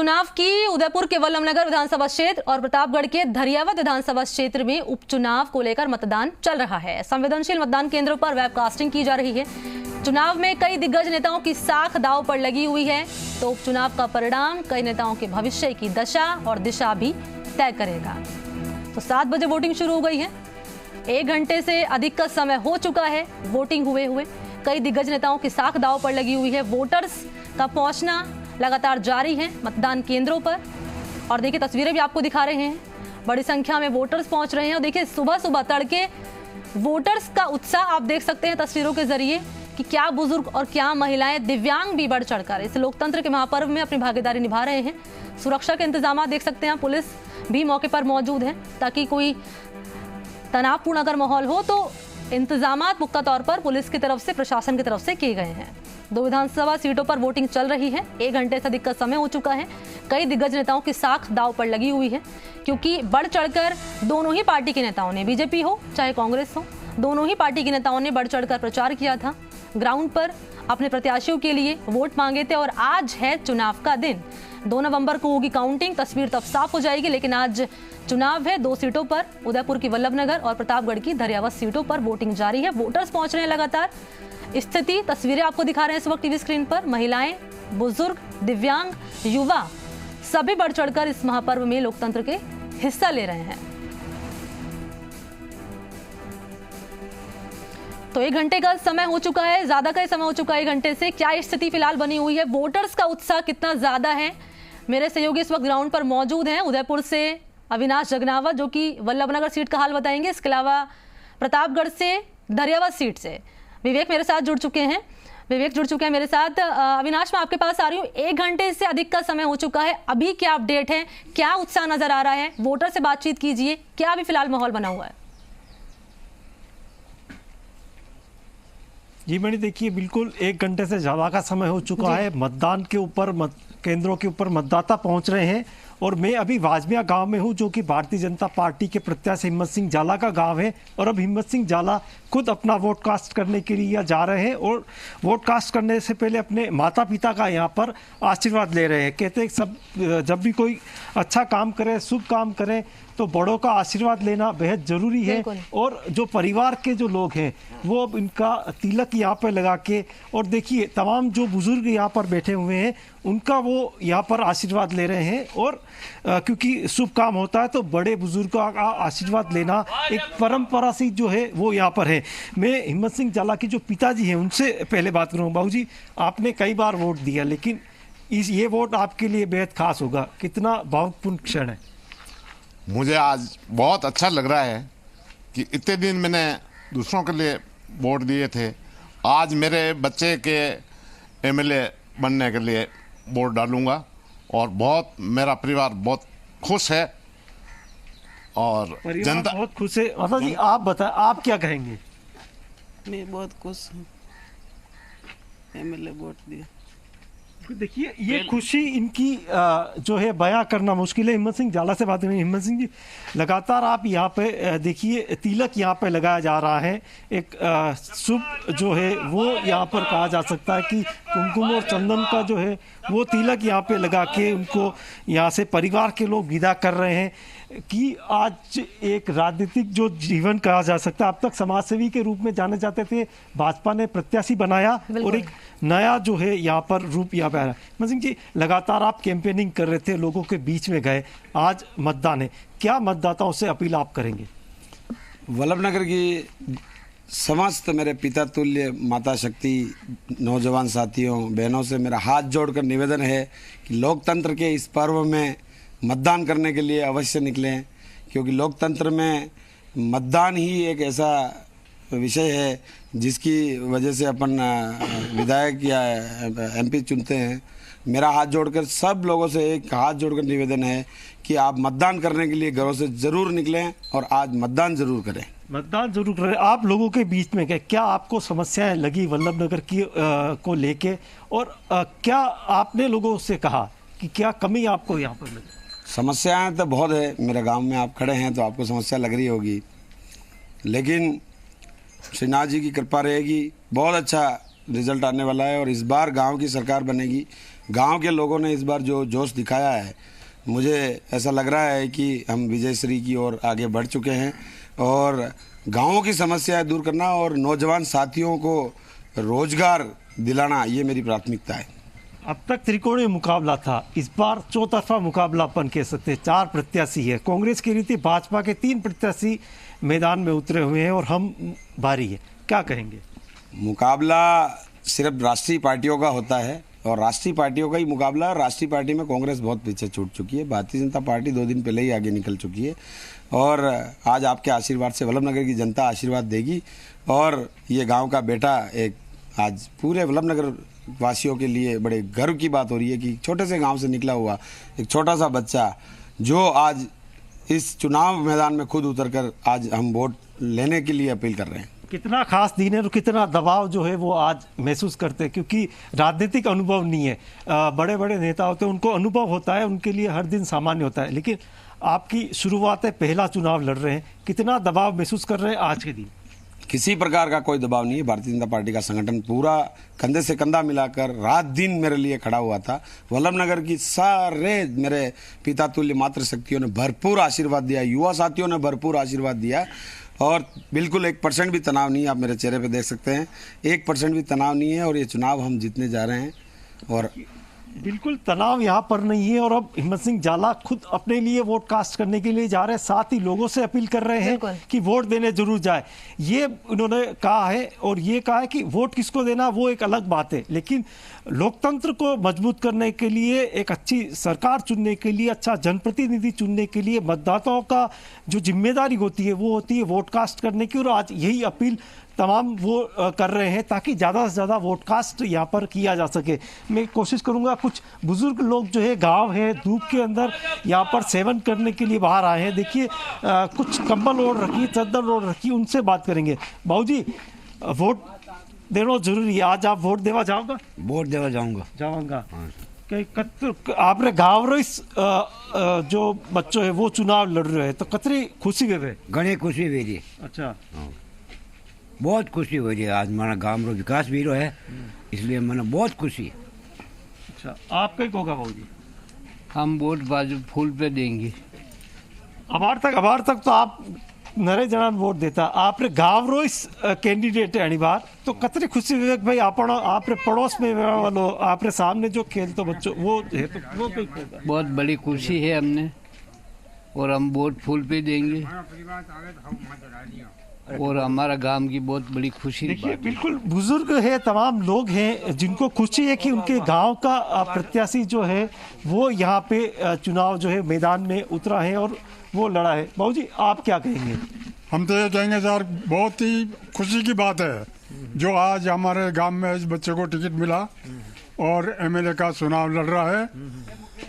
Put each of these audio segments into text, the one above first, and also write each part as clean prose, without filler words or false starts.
उपचुनाव की उदयपुर के वल्लभनगर विधानसभा क्षेत्र और प्रतापगढ़ के धरियावत विधानसभा क्षेत्र में उपचुनाव को लेकर मतदान चल रहा है। संवेदनशील मतदान केंद्रों पर वेबकास्टिंग की जा रही है। चुनाव में कई दिग्गज नेताओं की साख दांव पर लगी हुई है, तो उपचुनाव का परिणाम कई नेताओं के भविष्य की दशा और दिशा भी तय करेगा। तो 7 बजे वोटिंग शुरू हो गई है। 1 घंटे से अधिक का समय हो चुका है वोटिंग हुए। कई दिग्गज नेताओं की साख दांव पर लगी हुई है। वोटर्स का पहुंचना लगातार जारी है मतदान केंद्रों पर। और देखिए तस्वीरें भी आपको दिखा रहे हैं, बड़ी संख्या में वोटर्स पहुंच रहे हैं। और देखिए सुबह सुबह तड़के वोटर्स का उत्साह आप देख सकते हैं तस्वीरों के जरिए कि क्या बुजुर्ग और क्या महिलाएं, दिव्यांग भी बढ़ चढ़कर इस लोकतंत्र के महापर्व में अपनी भागीदारी निभा रहे हैं। सुरक्षा के इंतजाम देख सकते हैं, पुलिस भी मौके पर मौजूद है ताकि कोई तनावपूर्ण अगर माहौल हो तो इंतजामात पुख्ता तौर पर पुलिस की तरफ से, प्रशासन की तरफ से किए गए हैं। 2 विधानसभा सीटों पर वोटिंग चल रही है। 1 घंटे से अधिक का समय हो चुका है। कई दिग्गज नेताओं की साख दांव पर लगी हुई है, क्योंकि बढ़ चढ़कर दोनों ही पार्टी के नेताओं ने, बीजेपी हो चाहे कांग्रेस हो, दोनों ही पार्टी के नेताओं ने बढ़ चढ़कर प्रचार किया था। ग्राउंड पर अपने प्रत्याशियों के लिए वोट मांगे थे। और आज है चुनाव का दिन। 2 नवंबर को होगी काउंटिंग, तस्वीर तब साफ हो जाएगी। लेकिन आज चुनाव है 2 सीटों पर, उदयपुर की वल्लभनगर और प्रतापगढ़ की धरियावत सीटों पर वोटिंग जारी है। वोटर्स पहुंच रहे हैं लगातार। स्थिति तस्वीरें आपको दिखा रहे हैं इस वक्त टीवी स्क्रीन पर। महिलाएं, बुजुर्ग, दिव्यांग, युवा सभी बढ़ चढ़कर इस महापर्व में लोकतंत्र के हिस्सा ले रहे हैं। तो 1 घंटे का समय हो चुका है, ज्यादा का समय हो चुका है 1 घंटे से। क्या स्थिति फिलहाल बनी हुई है, वोटर्स का उत्साह कितना ज्यादा है? मेरे सहयोगी इस वक्त ग्राउंड पर मौजूद हैं। उदयपुर से अविनाश जगनावत जो कि वल्लभनगर सीट का हाल बताएंगे। इसके अलावा प्रतापगढ़ से धरियावत सीट से विवेक मेरे साथ जुड़ चुके हैं। विवेक जुड़ चुके हैं मेरे साथ। अविनाश, मैं आपके पास आ रही हूँ। 1 घंटे से अधिक का समय हो चुका है, अभी क्या अपडेट है, क्या उत्साह नजर आ रहा है? वोटर से बातचीत कीजिए, क्या अभी फिलहाल माहौल बना हुआ है? जी मैंने देखिए बिल्कुल 1 घंटे से ज़्यादा का समय हो चुका है। मतदान के ऊपर केंद्रों के ऊपर मतदाता पहुंच रहे हैं। और मैं अभी वाजमिया गांव में हूं, जो कि भारतीय जनता पार्टी के प्रत्याशी हिम्मत सिंह जाला का गांव है। और अब हिम्मत सिंह जाला खुद अपना वोट कास्ट करने के लिए जा रहे हैं और वोट कास्ट करने से पहले अपने माता पिता का यहाँ पर आशीर्वाद ले रहे हैं। कहते हैं सब जब भी कोई अच्छा काम करे, शुभ काम करे, तो बड़ों का आशीर्वाद लेना बेहद जरूरी है। और जो परिवार के जो लोग हैं वो अब इनका तिलक यहाँ पर लगा के, और देखिए तमाम जो बुजुर्ग यहाँ पर बैठे हुए हैं उनका वो यहाँ पर आशीर्वाद ले रहे हैं। और क्योंकि शुभ काम होता है तो बड़े बुजुर्गों का आशीर्वाद लेना एक परंपरा सी जो है वो यहाँ पर है। मैं हिम्मत सिंह जाला के जो पिताजी हैं उनसे पहले बात करूँगा। बाबूजी, आपने कई बार वोट दिया, लेकिन ये वोट आपके लिए बेहद खास होगा। कितना भावुकपूर्ण क्षण है? मुझे आज बहुत अच्छा लग रहा है कि इतने दिन मैंने दूसरों के लिए वोट दिए थे, आज मेरे बच्चे के एमएलए बनने के लिए वोट डालूंगा। और बहुत मेरा परिवार बहुत खुश है और जनता बहुत खुश है। माता जी आप बताएं, आप क्या कहेंगे? मैं बहुत खुश हूँ, एमएलए वोट दिया। देखिए ये खुशी इनकी जो है बयां करना मुश्किल है। हिम्मत सिंह जाला से बात करेंगे। हिम्मत सिंह जी, लगातार आप यहाँ पे देखिए तिलक यहाँ पे लगाया जा रहा है। एक शुभ जो है वो यहाँ पर कहा जा सकता है कि कुमकुम और चंदन का जो है वो तिलक यहाँ पे लगा के उनको यहाँ से परिवार के लोग विदा कर रहे हैं। कि आज एक राजनीतिक जो जीवन कहा जा सकता है, अब तक समाजसेवी के रूप में जाने जाते थे, भाजपा ने प्रत्याशी बनाया और एक नया जो है यहाँ पर रूप यहाँ पे आ रहा है। हिम्मत सिंह जी, लगातार आप कैंपेनिंग कर रहे थे, लोगों के बीच में गए, आज मतदान है, क्या मतदाताओं से अपील आप करेंगे? वल्लभनगर की समस्त मेरे पिता तुल्य माता शक्ति नौजवान साथियों बहनों से मेरा हाथ जोड़कर निवेदन है कि लोकतंत्र के इस पर्व में मतदान करने के लिए अवश्य निकलें, क्योंकि लोकतंत्र में मतदान ही एक ऐसा विषय है जिसकी वजह से अपन विधायक या एमपी चुनते हैं। मेरा हाथ जोड़कर सब लोगों से एक हाथ जोड़कर निवेदन है कि आप मतदान करने के लिए घरों से ज़रूर निकलें और आज मतदान ज़रूर करें। मतदान जरूर करें। आप लोगों के बीच में गए, क्या आपको समस्याएं लगी वल्लभनगर की को लेके, और क्या आपने लोगों से कहा कि क्या कमी आपको यहाँ पर लगी? समस्याएं तो बहुत है, मेरे गांव में आप खड़े हैं तो आपको समस्या लग रही होगी, लेकिन श्रीनाथ जी की कृपा रहेगी, बहुत अच्छा रिजल्ट आने वाला है। और इस बार गांव की सरकार बनेगी, गांव के लोगों ने इस बार जो जोश दिखाया है, मुझे ऐसा लग रहा है कि हम विजयश्री की ओर आगे बढ़ चुके हैं और गांवों की समस्याएं दूर करना और नौजवान साथियों को रोजगार दिलाना, ये मेरी प्राथमिकता है। अब तक त्रिकोणीय मुकाबला था, इस बार चौतरफा मुकाबला अपन कह सकते हैं। 4 प्रत्याशी है, कांग्रेस की रीति भाजपा के 3 प्रत्याशी मैदान में उतरे हुए हैं और हम भारी है, क्या कहेंगे? मुकाबला सिर्फ राष्ट्रीय पार्टियों का होता है और राष्ट्रीय पार्टियों का ही मुकाबला है। राष्ट्रीय पार्टी में कांग्रेस बहुत पीछे छूट चुकी है, भारतीय जनता पार्टी 2 दिन पहले ही आगे निकल चुकी है और आज आपके आशीर्वाद से वल्लभनगर की जनता आशीर्वाद देगी और ये गांव का बेटा एक आज पूरे वल्लभनगर वासियों के लिए बड़े गर्व की बात हो रही है कि छोटे से गांव से निकला हुआ एक छोटा सा बच्चा जो आज इस चुनाव मैदान में खुद उतरकर आज हम वोट लेने के लिए अपील कर रहे हैं। कितना खास दिन है और कितना दबाव जो है वो आज महसूस करते हैं, क्योंकि राजनीतिक अनुभव नहीं है। बड़े बड़े नेता होते हैं, उनको अनुभव होता है, उनके लिए हर दिन सामान्य होता है, लेकिन आपकी शुरुआत है, पहला चुनाव लड़ रहे हैं, कितना दबाव महसूस कर रहे हैं आज के दिन? किसी प्रकार का कोई दबाव नहीं है। भारतीय जनता पार्टी का संगठन पूरा कंधे से कंधा मिलाकर रात दिन मेरे लिए खड़ा हुआ था। वल्लभनगर की सारे मेरे पिता तुल्य मातृशक्तियों ने भरपूर आशीर्वाद दिया, युवा साथियों ने भरपूर आशीर्वाद दिया और बिल्कुल 1% भी तनाव नहीं है। आप मेरे चेहरे पे देख सकते हैं, 1% भी तनाव नहीं है और ये चुनाव हम जीतने जा रहे हैं और बिल्कुल तनाव यहाँ पर नहीं है। और अब हिम्मत सिंह जाला खुद अपने लिए वोट कास्ट करने के लिए जा रहे हैं, साथ ही लोगों से अपील कर रहे हैं कि वोट देने जरूर जाए। ये उन्होंने कहा है और ये कहा है कि वोट किसको देना वो एक अलग बात है, लेकिन लोकतंत्र को मजबूत करने के लिए, एक अच्छी सरकार चुनने के लिए, अच्छा जनप्रतिनिधि चुनने के लिए मतदाताओं का जो जिम्मेदारी होती है वो होती है वोट कास्ट करने की। और आज यही अपील तमाम वो कर रहे हैं ताकि ज़्यादा से ज़्यादा वोट कास्ट यहाँ पर किया जा सके। मैं कोशिश करूँगा, कुछ बुजुर्ग लोग जो है गांव है धूप के अंदर यहाँ पर सेवन करने के लिए बाहर आए हैं। देखिए कुछ कंबल ओढ़ रखी, चादर ओढ़ रखी, उनसे बात करेंगे। बाबूजी, वोट देना जरूरी है, आज आप वोट देवा जाओगे? वोट देवा जाऊंगा। आपने गाँव रईस जो बच्चों है वो चुनाव लड़ रहे हैं, तो कतरी खुशी वे? घणी खुशी हुई थी। अच्छा, बहुत खुशी हो रही है। आज हमारा गांव रो विकास भी रो है, इसलिए मैंने बहुत खुशी है। अच्छा, आप कहीं होगा बाबूजी? हम वोट बाजू फूल पे देंगे। अबार तक तो आप नरे जनान वोट देता, आपने गांव रो इस कैंडिडेट है अनिवार, तो कतरी खुशी विवेक भाई आपने पड़ोस में वालों आपने सामने जो खेल तो बच्चों वो है, तो वो बहुत बड़ी खुशी है हमने और हम वोट फूल पे देंगे और हमारा गांव की बहुत बड़ी खुशी। देखिए बिल्कुल बुजुर्ग है, तमाम लोग हैं जिनको खुशी है कि उनके गांव का प्रत्याशी जो है वो यहाँ पे चुनाव जो है मैदान में उतरा है और वो लड़ा है। बाबूजी, आप क्या कहेंगे? हम तो ये कहेंगे सर, बहुत ही खुशी की बात है जो आज हमारे गांव में इस बच्चे को टिकट मिला और एमएलए का चुनाव लड़ रहा है।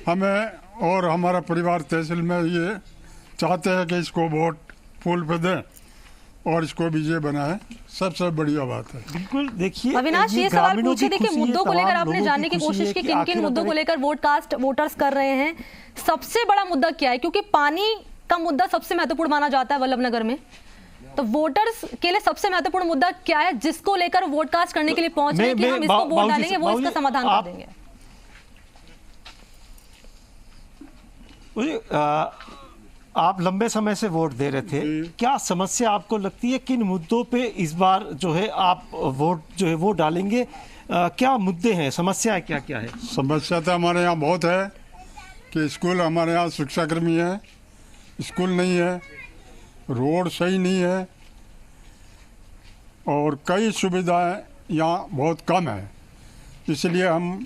हमें और हमारा परिवार तहसील में ये चाहते हैं कि इसको वोट फूल पे दें और इसको विजय बनाए, सबसे बढ़िया बात है। बिल्कुल। देखिए अविनाश, ये सवाल पूछे थे कि मुद्दों को लेकर आपने जानने की कोशिश की, किन किन मुद्दों को लेकर वोटर्स कर रहे हैं, सबसे बड़ा मुद्दा क्या है? क्योंकि पानी का मुद्दा सबसे महत्वपूर्ण माना जाता है वल्लभनगर में, तो वोटर्स के लिए सबसे महत्वपूर्ण मुद्दा क्या है जिसको लेकर वोट कास्ट करने के लिए पहुंच रहे हैं कि हम इसको वोट डालेंगे, वो इसका समाधान कर देंगे? आप लंबे समय से वोट दे रहे थे, क्या समस्या आपको लगती है? किन मुद्दों पे इस बार जो है आप वोट जो है वो डालेंगे? क्या मुद्दे हैं, समस्या क्या क्या है? समस्या तो हमारे यहाँ बहुत है कि स्कूल, हमारे यहाँ शिक्षाकर्मी है, स्कूल नहीं है, रोड सही नहीं है और कई सुविधाएं यहाँ बहुत कम है। इसलिए हम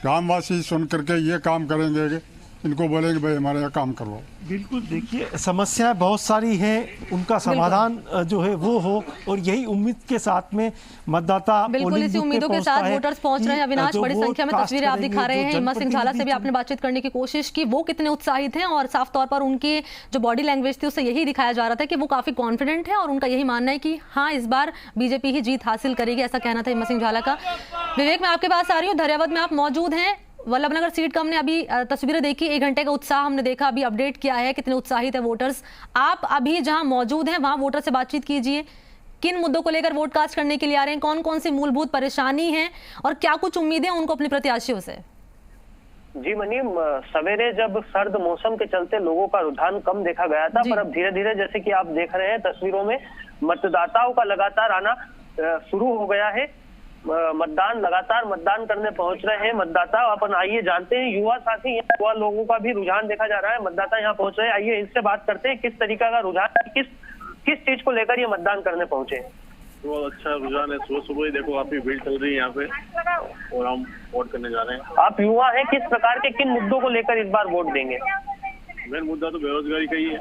ग्रामवासी सुन करके ये काम करेंगे कि इनको बोलेंगे भाई हमारे यहाँ काम करो। बिल्कुल। देखिए समस्याएं बहुत सारी हैं, उनका समाधान जो है वो हो और यही उम्मीद के साथ में मतदाता बिल्कुल इसी उम्मीदों के साथ वोटर्स पहुंच रहे हैं। अविनाश, बड़ी संख्या में तस्वीरें आप दिखा रहे हैं। हिम्मत सिंह झाला से भी आपने बातचीत करने की कोशिश की, वो कितने उत्साहित हैं और साफ तौर पर उनकी जो बॉडी लैंग्वेज थी उससे यही दिखाया जा रहा था कि वो काफी कॉन्फिडेंट है और उनका यही मानना है कि हाँ इस बार बीजेपी ही जीत हासिल करेगी, ऐसा कहना था हिम्मत सिंह झाला का। विवेक, मैं आपके पास आ रही हूँ, धैर्यवद में आप मौजूद हैं। वल्लभनगर सीट का हमने अभी तस्वीरें देखी, 1 घंटे का उत्साह हमने देखा, अभी अपडेट किया है कितने उत्साहित है वोटर्स। आप अभी जहां मौजूद हैं वहां वोटर से बातचीत कीजिए, किन मुद्दों को लेकर वोट कास्ट करने के लिए आ रहे हैं, कौन कौन सी मूलभूत परेशानी है और क्या कुछ उम्मीदें उनको अपने प्रत्याशियों से? जी मनी, सवेरे जब सर्द मौसम के चलते लोगों का रुझान कम देखा गया था, पर अब धीरे धीरे जैसे कि आप देख रहे हैं तस्वीरों में मतदाताओं का लगातार आना शुरू हो गया है। लगातार मतदान करने पहुंच रहे हैं मतदाता। अपन आइए जानते हैं युवा साथी, युवा लोगों का भी रुझान देखा जा रहा है, मतदाता यहाँ पहुंच रहे हैं। आइए इनसे बात करते हैं किस तरीका का रुझान, किस चीज को लेकर ये मतदान करने पहुंचे। बहुत अच्छा रुझान है, सुबह सुबह ही देखो काफी भीड़ चल रही है यहाँ पे और हम वोट करने जा रहे हैं। आप युवा हैं, किस प्रकार के किन मुद्दों को लेकर इस बार वोट देंगे? मेन मुद्दा तो बेरोजगारी का ही है,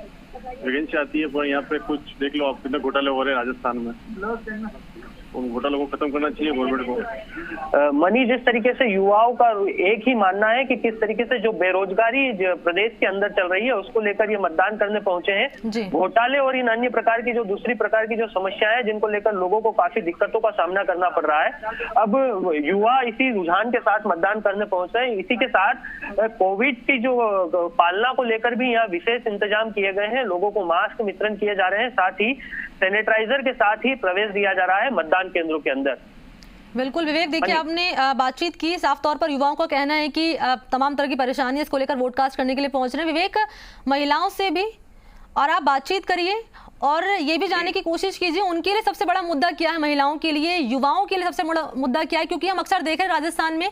वैकेंसी आती है पर यहाँ पे कुछ देख लो आप कितने घोटाले हो रहे हैं राजस्थान में, उन घोटालों को खत्म करना चाहिए गवर्नमेंट को। मनी, जिस तरीके से युवाओं का एक ही मानना है कि किस तरीके से जो बेरोजगारी प्रदेश के अंदर चल रही है उसको लेकर ये मतदान करने पहुंचे हैं। घोटाले और इन अन्य प्रकार की जो दूसरी प्रकार की जो समस्याएं हैं जिनको लेकर लोगों को काफी दिक्कतों का सामना करना पड़ रहा है, अब युवा इसी रुझान के साथ मतदान करने पहुंच रहे हैं। इसी के साथ कोविड की जो पालना को लेकर भी यहाँ विशेष इंतजाम किए गए हैं। लोगों को मास्क वितरण किए जा रहे हैं, साथ ही सैनिटाइजर के साथ ही प्रवेश दिया जा रहा है मतदान केंद्रों के अंदर। बिल्कुल विवेक, देखिए आपने बातचीत की, साफ तौर पर युवाओं का कहना है कि तमाम तरह की परेशानी इसको लेकर वोट कास्ट करने के लिए पहुंच रहे हैं। विवेक, महिलाओं से भी और आप बातचीत करिए और ये भी जानने की कोशिश कीजिए उनके लिए सबसे बड़ा मुद्दा क्या है, महिलाओं के लिए, युवाओं के लिए सबसे बड़ा मुद्दा क्या है, क्योंकि हम अक्सर देख रहे हैं राजस्थान में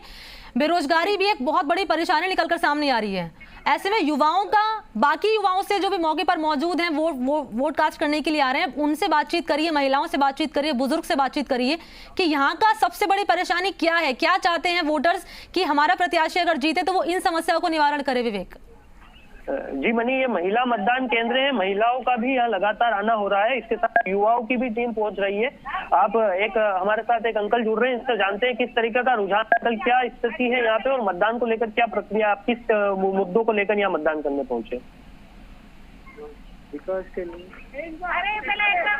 बेरोजगारी भी एक बहुत बड़ी परेशानी निकलकर सामने आ रही है। ऐसे में युवाओं का, बाकी युवाओं से जो भी मौके पर मौजूद हैं वोट कास्ट करने के लिए आ रहे हैं, उनसे बातचीत करिए, महिलाओं से बातचीत करिए, बुजुर्ग से बातचीत करिए कि यहाँ का सबसे बड़ी परेशानी क्या है, क्या चाहते हैं वोटर्स कि हमारा प्रत्याशी अगर जीते तो वो इन समस्याओं को निवारण करे। विवेक जी मनी, ये महिला मतदान केंद्र है, महिलाओं का भी यहाँ लगातार आना हो रहा है, इसके साथ युवाओं की भी टीम पहुंच रही है। आप हमारे साथ एक अंकल जुड़ रहे हैं, इससे जानते हैं किस तरीके का रुझान, अंकल क्या स्थिति है यहाँ पे और मतदान को लेकर क्या प्रक्रिया, आप किस मुद्दों को लेकर यहाँ मतदान करने पहुंचे? विकास के लिए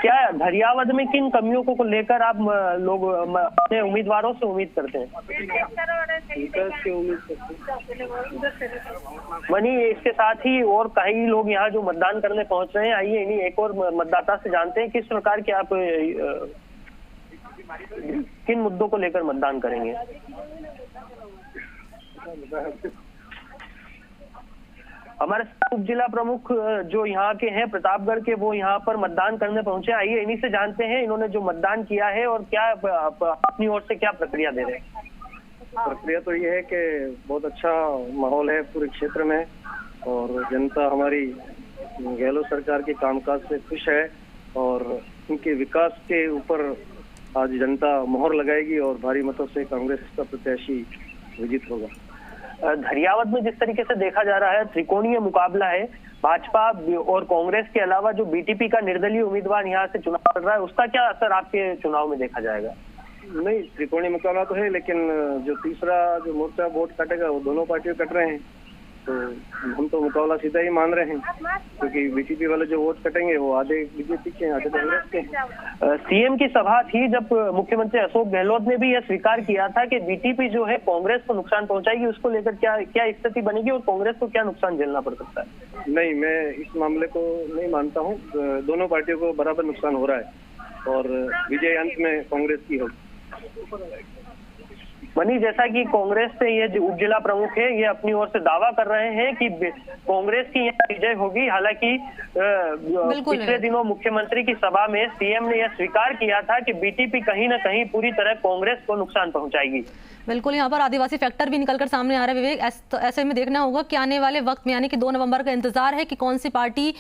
क्या धरियावद में किन कमियों को लेकर आप लोग अपने उम्मीदवारों से उम्मीद करते हैं? विकास की उम्मीद करते हैं। मनी, इसके साथ ही और कई लोग यहाँ जो मतदान करने पहुंच रहे हैं, आइए इन्हीं एक और मतदाता से जानते हैं किस प्रकार के आप किन मुद्दों को लेकर मतदान करेंगे। हमारे उप जिला प्रमुख जो यहाँ के हैं प्रतापगढ़ के, वो यहाँ पर मतदान करने पहुंचे। आइए इन्हीं से जानते हैं इन्होंने जो मतदान किया है और क्या अपनी ओर से क्या प्रक्रिया दे रहे हैं। प्रक्रिया तो ये है कि बहुत अच्छा माहौल है पूरे क्षेत्र में और जनता हमारी गहलोत सरकार के कामकाज से खुश है और उनके विकास के ऊपर आज जनता मोहर लगाएगी और भारी मतों से कांग्रेस का प्रत्याशी विजित होगा। धरियावद में जिस तरीके से देखा जा रहा है त्रिकोणीय मुकाबला है, भाजपा और कांग्रेस के अलावा जो बीटीपी का निर्दलीय उम्मीदवार यहाँ से चुनाव लड़ रहा है, उसका क्या असर आपके चुनाव में देखा जाएगा? नहीं, त्रिकोणीय मुकाबला तो है, लेकिन जो तीसरा जो मोर्चा वोट काटेगा वो दोनों पार्टियां कट रहे हैं, तो हम तो मुकाबला सीधा ही मान रहे हैं क्योंकि बीटीपी वाले जो वोट कटेंगे वो आधे बीजेपी के, आधे कांग्रेस के। सीएम की सभा थी जब मुख्यमंत्री अशोक गहलोत ने भी यह स्वीकार किया था कि बीटीपी जो है कांग्रेस को नुकसान पहुंचाएगी, उसको लेकर क्या स्थिति बनेगी और कांग्रेस को क्या नुकसान झेलना पड़ सकता है? नहीं, मैं इस मामले को नहीं मानता हूँ, दोनों पार्टियों को बराबर नुकसान हो रहा है और विजय अंत में कांग्रेस की होगी। मनी, जैसा कि कांग्रेस से ये जो उप जिला प्रमुख है ये अपनी ओर से दावा कर रहे हैं कि कांग्रेस की यह विजय होगी। हालांकि पिछले दिनों मुख्यमंत्री की सभा में सीएम ने यह स्वीकार किया था कि बीटीपी कहीं ना कहीं पूरी तरह कांग्रेस को नुकसान पहुंचाएगी। बिल्कुल, यहाँ पर आदिवासी फैक्टर भी निकलकर सामने आ रहा है। विवेक, ऐसे में देखना होगा कि आने वाले वक्त में यानी कि 2 नवंबर का इंतजार है कि कौन सी पार्टी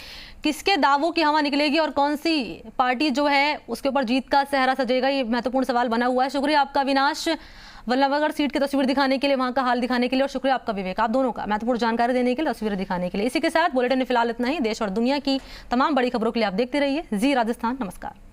किसके दावों की हवा निकलेगी और कौन सी पार्टी जो है उसके ऊपर जीत का सेहरा सजेगा, ये महत्वपूर्ण सवाल बना हुआ है। शुक्रिया आपका अविनाश, वल्लभगढ़ सीट की तस्वीर दिखाने के लिए, वहां का हाल दिखाने के लिए, और शुक्रिया आपका विवेक, आप दोनों का महत्वपूर्ण जानकारी देने के लिए, तस्वीरें दिखाने के लिए। इसी के साथ बुलेटिन में फिलहाल इतना ही। देश और दुनिया की तमाम बड़ी खबरों के लिए आप देखते रहिए जी राजस्थान। नमस्कार।